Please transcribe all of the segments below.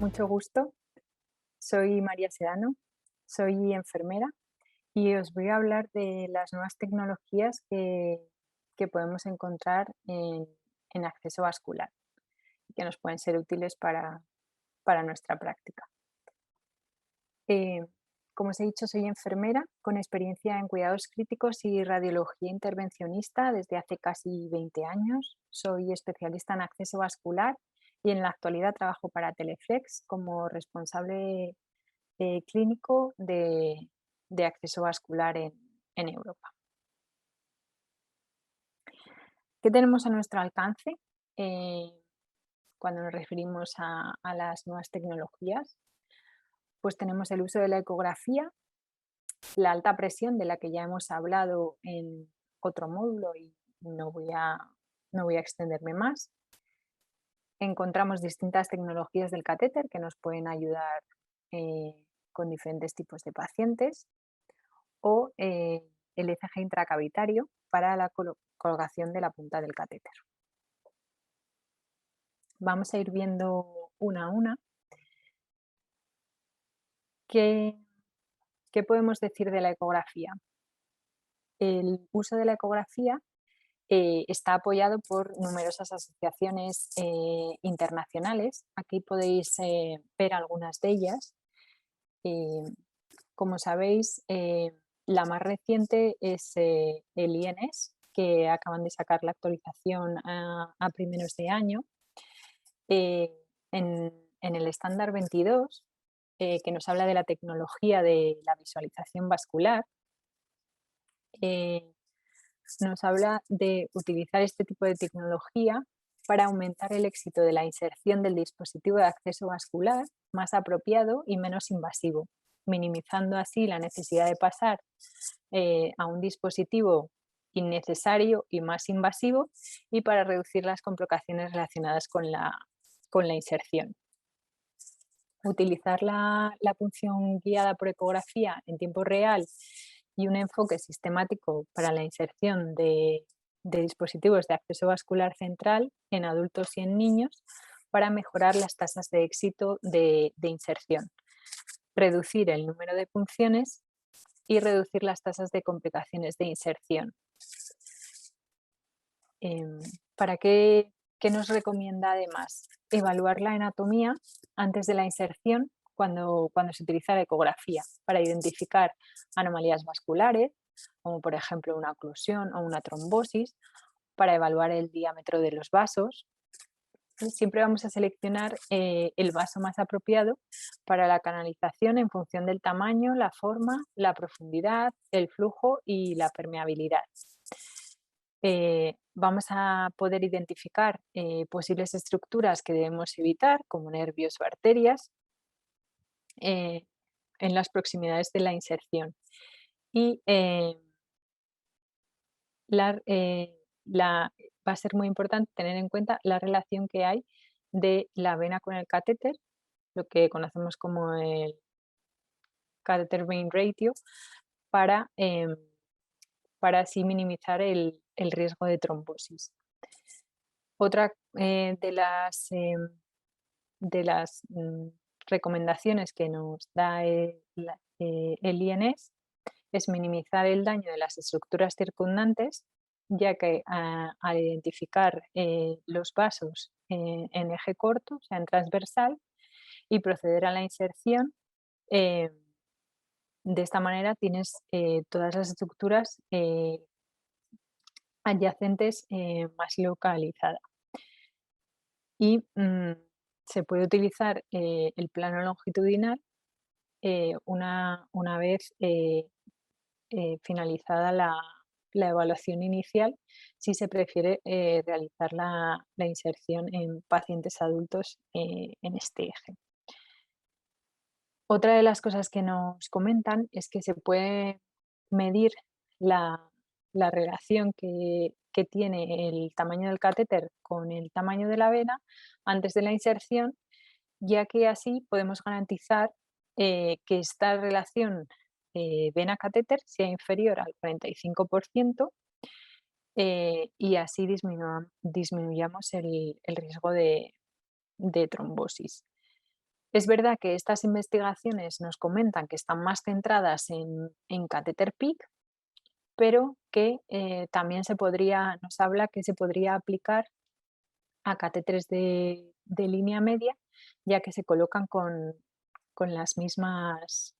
mucho gusto. Soy María Sedano, soy enfermera y os voy a hablar de las nuevas tecnologías que podemos encontrar en acceso vascular y que nos pueden ser útiles para nuestra práctica. Eh, Como os he dicho, soy enfermera con experiencia en cuidados críticos y radiología intervencionista desde hace casi 20 años. Soy especialista en acceso vascular y en la actualidad trabajo para Teleflex como responsable clínico de acceso vascular en Europa. ¿Qué tenemos a nuestro alcance eh, cuando nos referimos a las nuevas tecnologías? Pues tenemos el uso de la ecografía, la alta presión de la que ya hemos hablado en otro módulo y no voy a extenderme más. Encontramos distintas tecnologías del catéter que nos pueden ayudar con diferentes tipos de pacientes o el ECG intracavitario para la colgación de la punta del catéter. Vamos a ir viendo una a una. ¿Qué, qué podemos decir de la ecografía? El uso de la ecografía está apoyado por numerosas asociaciones internacionales. Aquí podéis ver algunas de ellas. Eh, Como sabéis, la más reciente es el INS, que acaban de sacar la actualización a primeros de año. Eh, en el estándar 22, que nos habla de la tecnología de la visualización vascular, eh, nos habla de utilizar este tipo de tecnología para aumentar el éxito de la inserción del dispositivo de acceso vascular más apropiado y menos invasivo, minimizando así la necesidad de pasar a un dispositivo innecesario y más invasivo y para reducir las complicaciones relacionadas con la inserción. Utilizar la punción guiada por ecografía en tiempo real y un enfoque sistemático para la inserción de dispositivos de acceso vascular central en adultos y en niños para mejorar las tasas de éxito de inserción, reducir el número de punciones y reducir las tasas de complicaciones de inserción. Em, ¿Para qué nos recomienda además? Evaluar la anatomía antes de la inserción cuando se utiliza la ecografía para identificar anomalías vasculares, como por ejemplo una oclusión o una trombosis, para evaluar el diámetro de los vasos. Y siempre vamos a seleccionar el vaso más apropiado para la canalización en función del tamaño, la forma, la profundidad, el flujo y la permeabilidad. Vamos a poder identificar posibles estructuras que debemos evitar, como nervios o arterias, eh, en las proximidades de la inserción. Y la, eh, va a ser muy importante tener en cuenta la relación que hay de la vena con el catéter, lo que conocemos como el catheter vein ratio, para, para así minimizar el riesgo de trombosis. Otra de las recomendaciones que nos da el INS es minimizar el daño de las estructuras circundantes, ya que al identificar los vasos en eje corto, o sea, en transversal, y proceder a la inserción, eh, de esta manera tienes todas las estructuras adyacentes más localizadas. Y se puede utilizar el plano longitudinal una vez finalizada la evaluación inicial, si se prefiere realizar la inserción en pacientes adultos en este eje. Otra de las cosas que nos comentan es que se puede medir la relación que tiene el tamaño del catéter con el tamaño de la vena antes de la inserción, ya que así podemos garantizar que esta relación vena-catéter sea inferior al 45% y así disminuyamos el riesgo de trombosis. Es verdad que estas investigaciones nos comentan que están más centradas en catéter PIC, pero que también nos habla que se podría aplicar a catéteres de línea media, ya que se colocan con las mismas,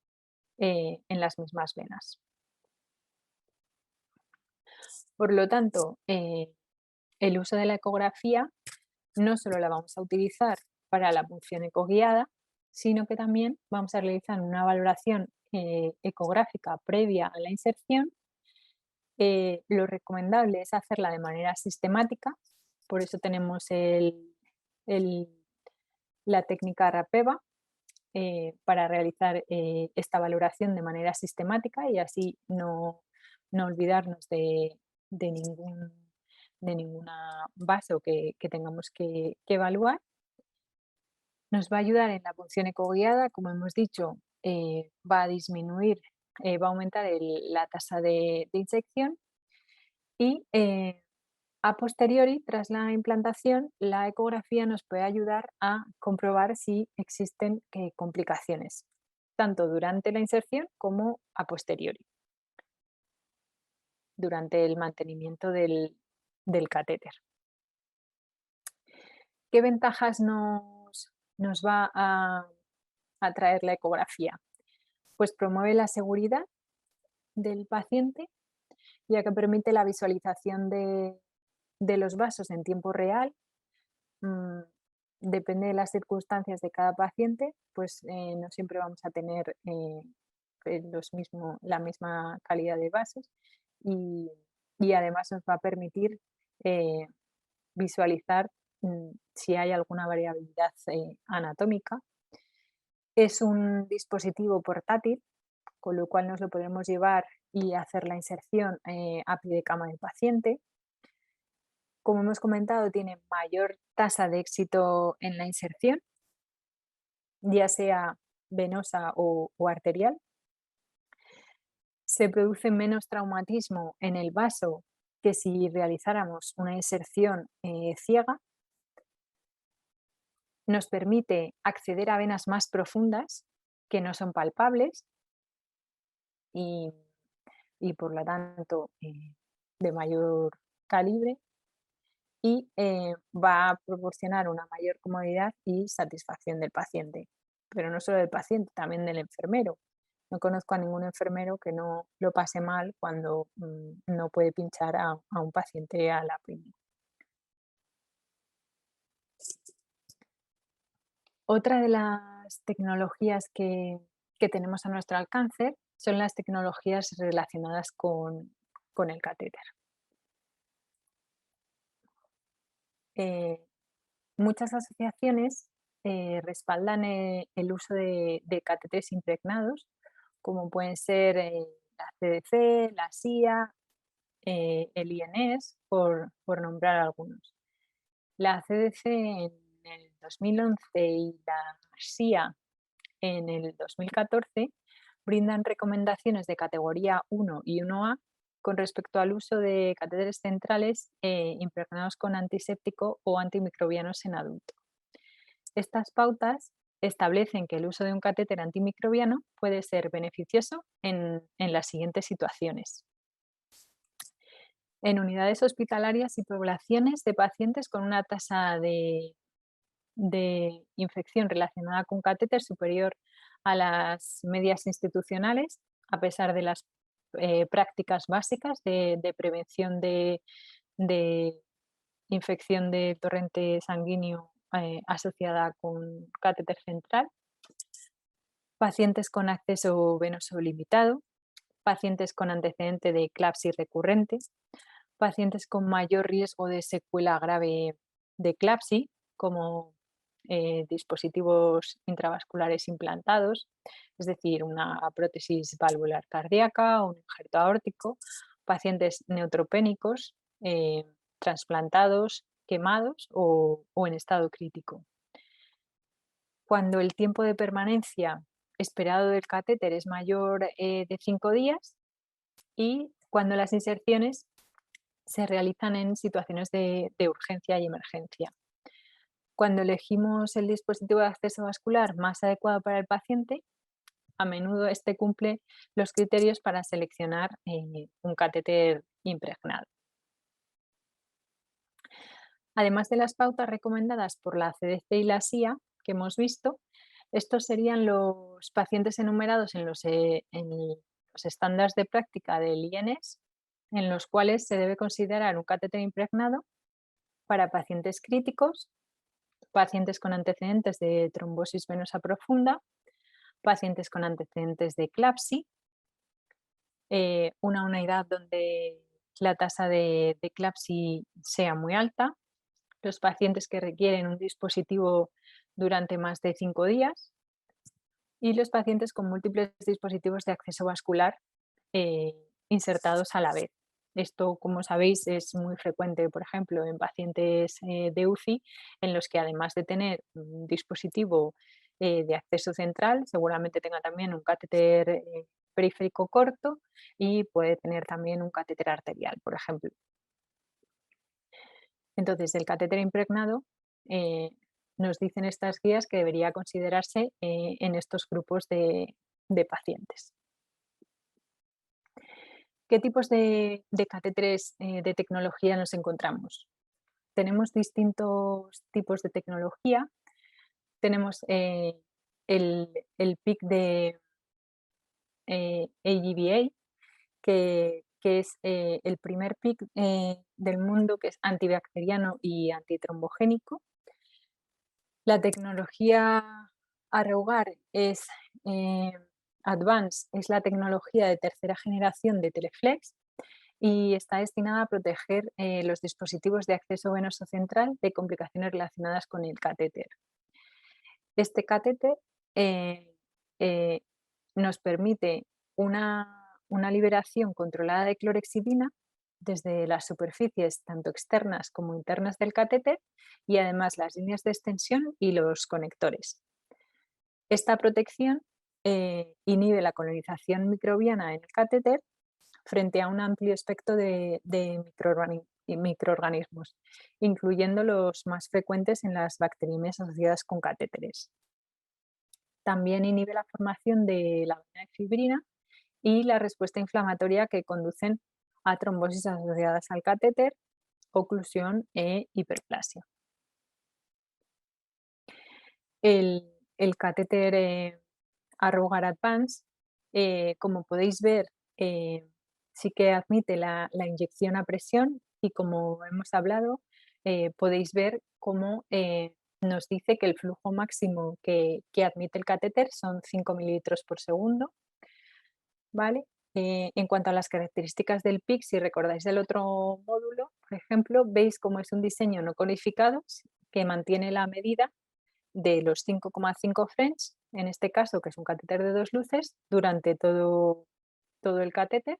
en las mismas venas. Por lo tanto, el uso de la ecografía no solo la vamos a utilizar para la punción ecoguiada, sino que también vamos a realizar una valoración ecográfica previa a la inserción. Lo recomendable es hacerla de manera sistemática, por eso tenemos el- la técnica RAPEVA para realizar esta valoración de manera sistemática y así no olvidarnos de ningún, de ninguna base que tengamos que evaluar. Nos va a ayudar en la punción ecoguiada, como hemos dicho, va a disminuir, va a aumentar la tasa de inyección y a posteriori, tras la implantación, la ecografía nos puede ayudar a comprobar si existen complicaciones, tanto durante la inserción como a posteriori, durante el mantenimiento del catéter. ¿Qué ventajas nos va a traer la ecografía? Pues promueve la seguridad del paciente, ya que permite la visualización de los vasos en tiempo real. mm, Depende de las circunstancias de cada paciente, pues no siempre vamos a tener la misma calidad de vasos y, y además nos va a permitir eh, visualizar si hay alguna variabilidad anatómica. Es un dispositivo portátil, con lo cual nos lo podemos llevar y hacer la inserción a pie de cama del paciente. Como hemos comentado, tiene mayor tasa de éxito en la inserción, ya sea venosa o arterial. Se produce menos traumatismo en el vaso que si realizáramos una inserción ciega. Nos permite acceder a venas más profundas que no son palpables y, y por lo tanto de mayor calibre y va a proporcionar una mayor comodidad y satisfacción del paciente, pero no solo del paciente, también del enfermero. No conozco a ningún enfermero que no lo pase mal cuando no puede pinchar a un paciente a la primera. Otra de las tecnologías que tenemos a nuestro alcance son las tecnologías relacionadas con el catéter. Eh, Muchas asociaciones respaldan el uso de catéteres impregnados, como pueden ser la CDC, la SIA, el INES, por nombrar algunos. La CDC en el 2011 y la SIA en el 2014 brindan recomendaciones de categoría 1 y 1A con respecto al uso de catéteres centrales impregnados con antiséptico o antimicrobianos en adultos. Estas pautas establecen que el uso de un catéter antimicrobiano puede ser beneficioso en las siguientes situaciones. En unidades hospitalarias y poblaciones de pacientes con una tasa de infección relacionada con catéter superior a las medias institucionales, a pesar de las prácticas básicas de prevención de infección de torrente sanguíneo asociada con catéter central, pacientes con acceso venoso limitado, pacientes con antecedente de eclampsia recurrente, pacientes con mayor riesgo de secuela grave de eclampsia, como dispositivos intravasculares implantados, es decir, una prótesis valvular cardíaca o un injerto aórtico, pacientes neutropénicos, trasplantados, quemados o en estado crítico. Cuando el tiempo de permanencia esperado del catéter es mayor de 5 días y cuando las inserciones se realizan en situaciones de urgencia y emergencia. Cuando elegimos el dispositivo de acceso vascular más adecuado para el paciente, a menudo este cumple los criterios para seleccionar un catéter impregnado. Además de las pautas recomendadas por la CDC y la SIA que hemos visto, estos serían los pacientes enumerados en los estándares de práctica del INS, en los cuales se debe considerar un catéter impregnado para pacientes críticos, pacientes con antecedentes de trombosis venosa profunda, pacientes con antecedentes de eclampsia, una unidad donde la tasa de eclampsia sea muy alta, los pacientes que requieren un dispositivo durante más de 5 días y los pacientes con múltiples dispositivos de acceso vascular eh, insertados a la vez. Esto, como sabéis, es muy frecuente, por ejemplo, en pacientes de UCI, en los que además de tener un dispositivo de acceso central, seguramente tenga también un catéter periférico corto y puede tener también un catéter arterial, por ejemplo. Entonces, el catéter impregnado eh, nos dicen estas guías que debería considerarse en estos grupos de pacientes. ¿Qué tipos de catéteres de tecnología nos encontramos? Tenemos distintos tipos de tecnología. Tenemos el PIC de AGVA, que es el primer PIC del mundo que es antibacteriano y antitrombogénico. La tecnología a reugar es Advance, es la tecnología de tercera generación de Teleflex y está destinada a proteger los dispositivos de acceso venoso central de complicaciones relacionadas con el catéter. Este catéter eh, eh, nos permite una liberación controlada de clorexidina desde las superficies tanto externas como internas del catéter y además las líneas de extensión y los conectores. Esta protección inhibe la colonización microbiana en el catéter frente a un amplio espectro de microorganismos, incluyendo los más frecuentes en las bacteriemias asociadas con catéteres. También inhibe la formación de la vena de fibrina y la respuesta inflamatoria que conducen a trombosis asociadas al catéter, oclusión e hiperplasia. El catéter Arrogar Advance, como podéis ver, sí que admite la inyección a presión y como hemos hablado, podéis ver cómo nos dice que el flujo máximo que admite el catéter son 5 mililitros por segundo, ¿vale? En cuanto a las características del PIC, si recordáis del otro módulo, por ejemplo, veis cómo es un diseño no codificado que mantiene la medida de los 5,5 French, en este caso, que es un catéter de 2 luces, durante todo el catéter.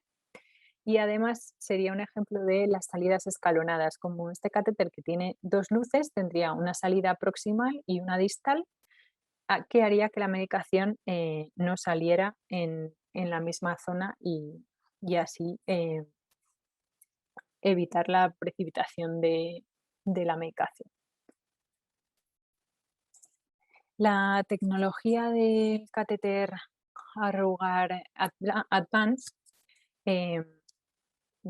Y además sería un ejemplo de las salidas escalonadas, como este catéter que tiene 2 luces tendría una salida proximal y una distal, que haría que la medicación no saliera en la misma zona y así evitar la precipitación de la medicación. La tecnología del catéter Arrogar Advance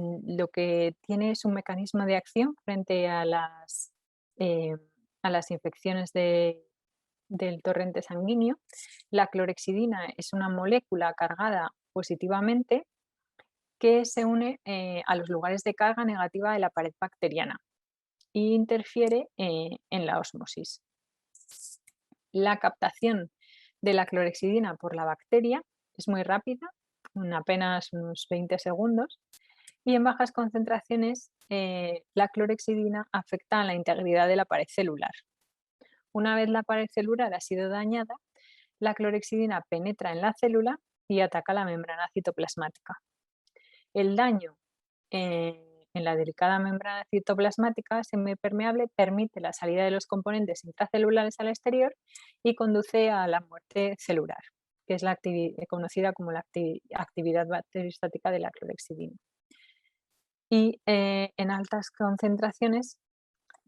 lo que tiene es un mecanismo de acción frente eh, a las infecciones del torrente sanguíneo. La clorexidina es una molécula cargada positivamente que se une a los lugares de carga negativa de la pared bacteriana e interfiere en la ósmosis. La captación de la clorexidina por la bacteria es muy rápida, en apenas unos 20 segundos, y en bajas concentraciones la clorexidina afecta a la integridad de la pared celular. Una vez la pared celular ha sido dañada, la clorexidina penetra en la célula y ataca la membrana citoplasmática. El daño en la delicada membrana citoplasmática semipermeable permite la salida de los componentes intracelulares al exterior y conduce a la muerte celular, que es conocida como la actividad bacteriostática de la clorexidina. Y en altas concentraciones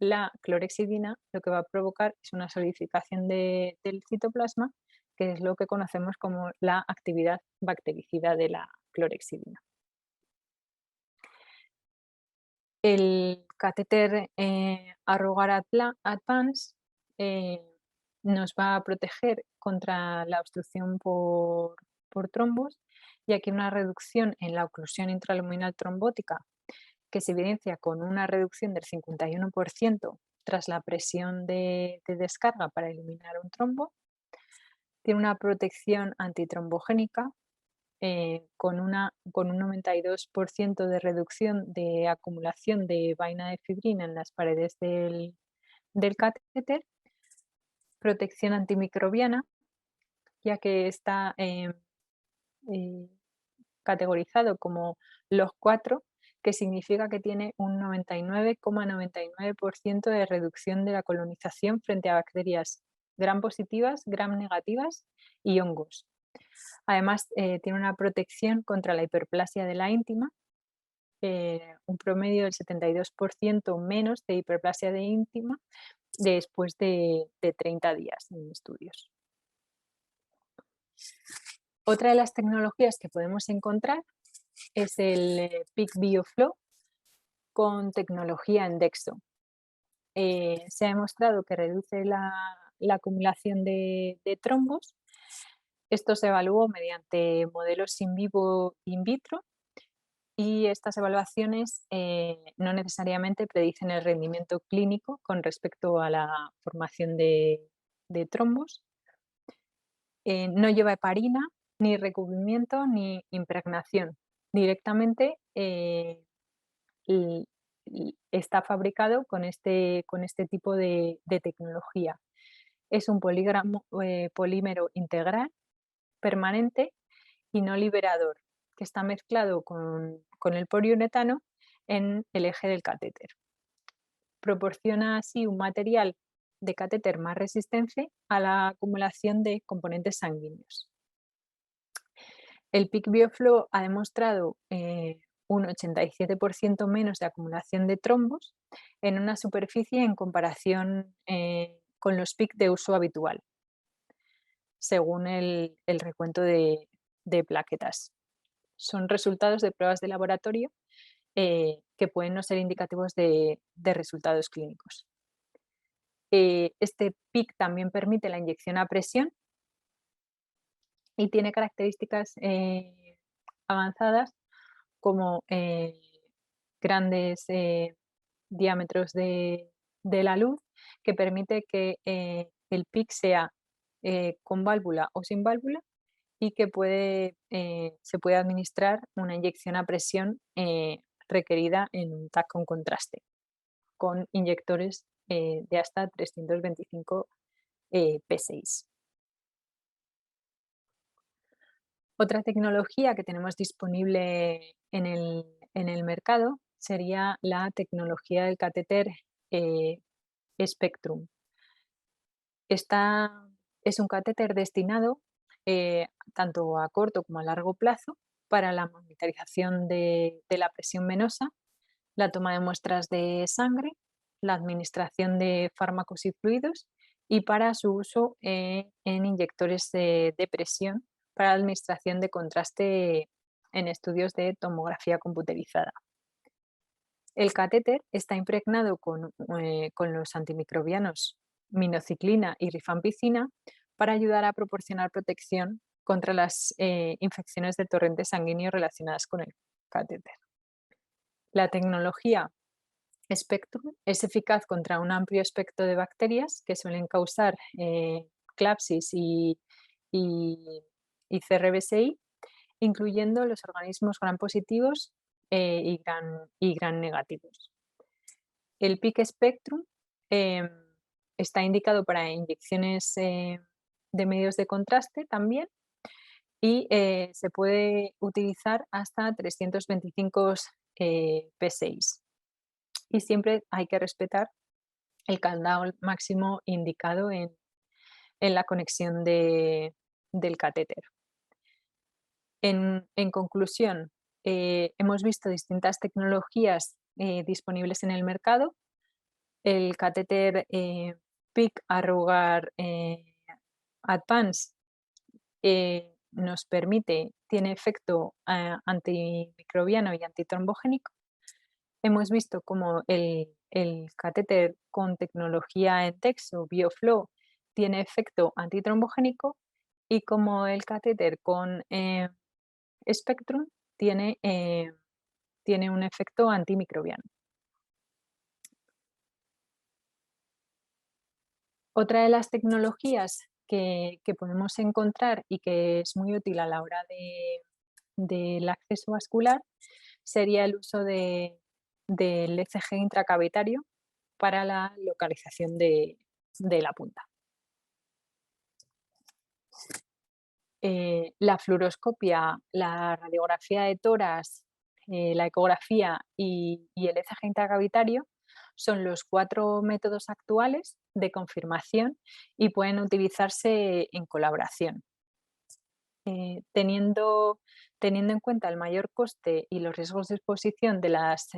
la clorexidina lo que va a provocar es una solidificación del citoplasma, que es lo que conocemos como la actividad bactericida de la clorexidina. El catéter Arrogar Advance eh, nos va a proteger contra la obstrucción por trombos, ya que una reducción en la oclusión intraluminal trombótica, que se evidencia con una reducción del 51% tras la presión de descarga para eliminar un trombo, tiene una protección antitrombogénica con un 92% de reducción de acumulación de vaina de fibrina en las paredes del catéter, protección antimicrobiana, ya que está eh, categorizado como los 4, que significa que tiene un 99,99% de reducción de la colonización frente a bacterias gram positivas, gram negativas y hongos. Además, tiene una protección contra la hiperplasia de la íntima, un promedio del 72% menos de hiperplasia de íntima después de 30 días en estudios. Otra de las tecnologías que podemos encontrar es el PIC BioFlow con tecnología Endexo. Se ha demostrado que reduce la acumulación de trombos. Esto se evaluó mediante modelos in vivo e in vitro y estas evaluaciones no necesariamente predicen el rendimiento clínico con respecto a la formación de trombos. No lleva heparina, ni recubrimiento, ni impregnación. Directamente está fabricado con este tipo de tecnología. Es un polímero integral, permanente y no liberador, que está mezclado con el poliuretano en el eje del catéter. Proporciona así un material de catéter más resistente a la acumulación de componentes sanguíneos. El PIC BioFlow ha demostrado un 87% menos de acumulación de trombos en una superficie en comparación con los PIC de uso habitual, según el recuento de plaquetas. Son resultados de pruebas de laboratorio que pueden no ser indicativos de resultados clínicos. Este PIC también permite la inyección a presión y tiene características avanzadas como grandes diámetros de la luz, que permite que el PIC sea con válvula o sin válvula y que se puede administrar una inyección a presión requerida en un TAC con contraste, con inyectores de hasta 325 P6. Otra tecnología que tenemos disponible en el mercado sería la tecnología del catéter Spectrum. Esta es un catéter destinado tanto a corto como a largo plazo para la monitorización de la presión venosa, la toma de muestras de sangre, la administración de fármacos y fluidos y para su uso en inyectores de presión para la administración de contraste en estudios de tomografía computerizada. El catéter está impregnado con los antimicrobianos minociclina y rifampicina para ayudar a proporcionar protección contra las infecciones del torrente sanguíneo relacionadas con el catéter. La tecnología Spectrum es eficaz contra un amplio espectro de bacterias que suelen causar Klebsiella y CRBSI, incluyendo los organismos gram positivos y gran negativos. El PIC Spectrum está indicado para inyecciones de medios de contraste también y se puede utilizar hasta 325 P6. Y siempre hay que respetar el candado máximo indicado en la conexión del catéter. En conclusión, hemos visto distintas tecnologías disponibles en el mercado El catéter PIC Arrugar Advance nos permite, tiene efecto antimicrobiano y antitrombogénico. Hemos visto cómo el catéter con tecnología en Texo, BioFlow, tiene efecto antitrombogénico y como el catéter con Spectrum tiene un efecto antimicrobiano. Otra de las tecnologías que podemos encontrar y que es muy útil a la hora del acceso vascular sería el uso del ECG intracavitario para la localización de la punta. La fluoroscopia, la radiografía de tórax, la ecografía y el ECG intracavitario son los 4 métodos actuales de confirmación y pueden utilizarse en colaboración. Teniendo en cuenta el mayor coste y los riesgos de exposición de las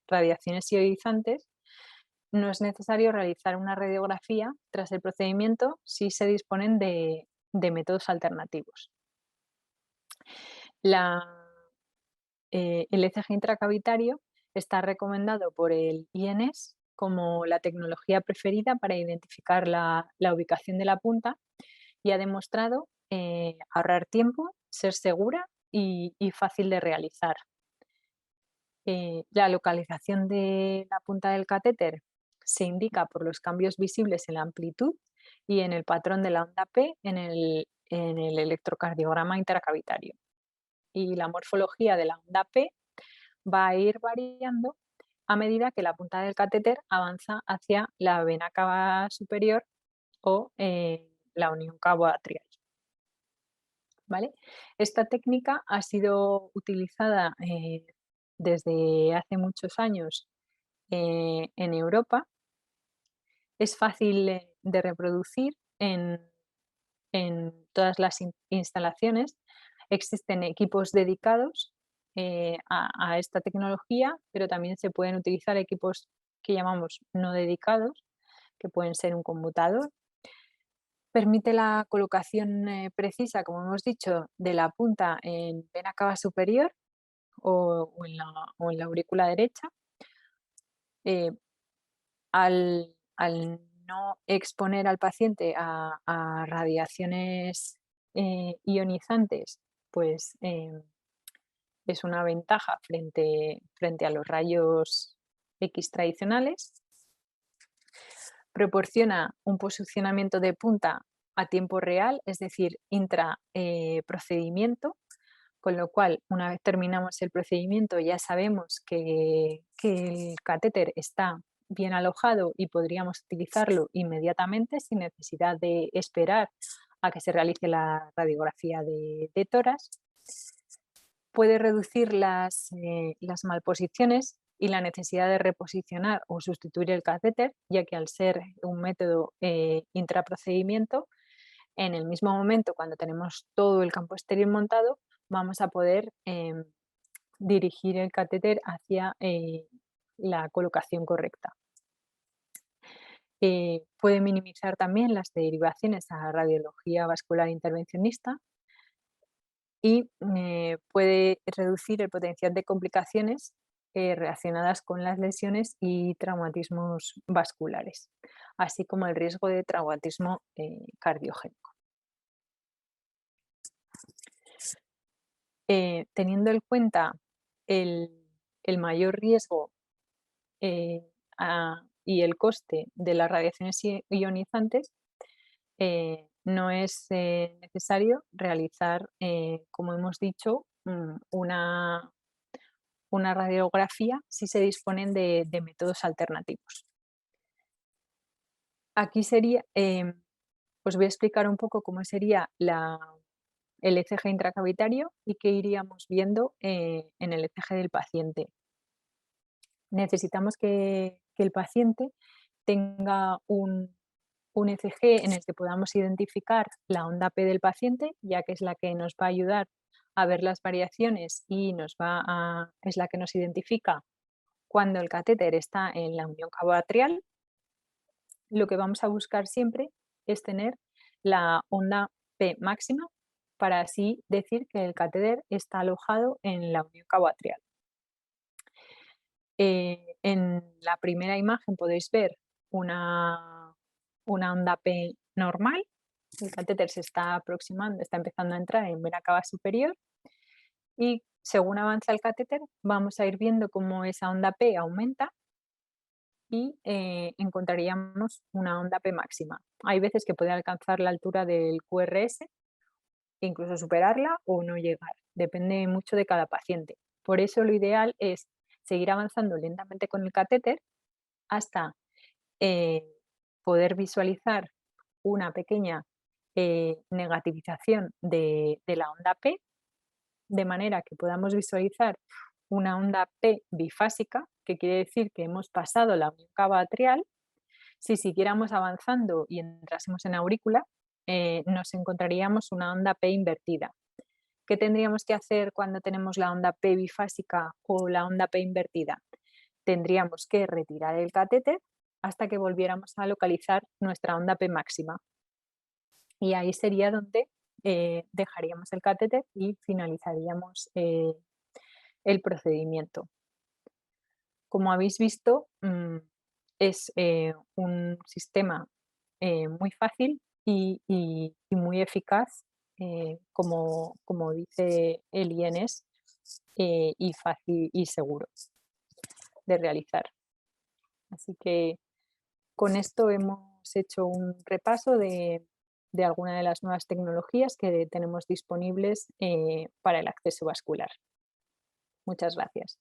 radiaciones ionizantes, no es necesario realizar una radiografía tras el procedimiento si se disponen de métodos alternativos. El ECG intracavitario está recomendado por el INS como la tecnología preferida para identificar la ubicación de la punta y ha demostrado ahorrar tiempo, ser segura y fácil de realizar. La localización de la punta del catéter se indica por los cambios visibles en la amplitud y en el patrón de la onda P en el electrocardiograma intracavitario. Y la morfología de la onda P va a ir variando a medida que la punta del catéter avanza hacia la vena cava superior o la unión cavo-atrial. ¿Vale? Esta técnica ha sido utilizada desde hace muchos años en Europa. Es fácil de reproducir en todas las instalaciones. Existen equipos dedicados a esta tecnología, pero también se pueden utilizar equipos que llamamos no dedicados, que pueden ser un conmutador. Permite la colocación precisa, como hemos dicho, de la punta en vena cava superior o en la aurícula derecha. Eh, al no exponer al paciente a radiaciones ionizantes, pues es una ventaja frente a los rayos X tradicionales. Proporciona un posicionamiento de punta a tiempo real, es decir, intra procedimiento, con lo cual una vez terminamos el procedimiento ya sabemos que el catéter está bien alojado y podríamos utilizarlo inmediatamente sin necesidad de esperar a que se realice la radiografía de tórax. Puede reducir las malposiciones y la necesidad de reposicionar o sustituir el catéter, ya que al ser un método intraprocedimiento, en el mismo momento, cuando tenemos todo el campo estéril montado, vamos a poder dirigir el catéter hacia la colocación correcta. Puede minimizar también las derivaciones a radiología vascular intervencionista y puede reducir el potencial de complicaciones relacionadas con las lesiones y traumatismos vasculares, así como el riesgo de traumatismo cardiogénico. Teniendo en cuenta el mayor riesgo y el coste de las radiaciones ionizantes, no es necesario realizar, como hemos dicho, una radiografía si se disponen de métodos alternativos. Aquí sería, os voy a explicar un poco cómo sería el ECG intracavitario y qué iríamos viendo en el ECG del paciente. Necesitamos que el paciente tenga un ECG en el que podamos identificar la onda P del paciente, ya que es la que nos va a ayudar a ver las variaciones y es la que nos identifica cuando el catéter está en la unión cavo-atrial Lo que vamos a buscar siempre es tener la onda P máxima para así decir que el catéter está alojado en la unión caboatrial. En la primera imagen podéis ver una, una onda P normal. El catéter se está aproximando, está empezando a entrar en vena cava superior y según avanza el catéter vamos a ir viendo cómo esa onda P aumenta y encontraríamos una onda P máxima. Hay veces que puede alcanzar la altura del QRS, e incluso superarla o no llegar. Depende mucho de cada paciente. Por eso lo ideal es seguir avanzando lentamente con el catéter hasta eh, poder visualizar una pequeña negativización de la onda P, de manera que podamos visualizar una onda P bifásica, que quiere decir que hemos pasado la unión cava atrial. Si siguiéramos avanzando y entrásemos en aurícula, nos encontraríamos una onda P invertida. ¿Qué tendríamos que hacer cuando tenemos la onda P bifásica o la onda P invertida? Tendríamos que retirar el catéter hasta que volviéramos a localizar nuestra onda P máxima. Y ahí sería donde dejaríamos el catéter y finalizaríamos el procedimiento. Como habéis visto, es un sistema muy fácil y muy eficaz, como dice el INS, y fácil y seguro de realizar. Así que con esto hemos hecho un repaso de algunas de las nuevas tecnologías que tenemos disponibles para el acceso vascular. Muchas gracias.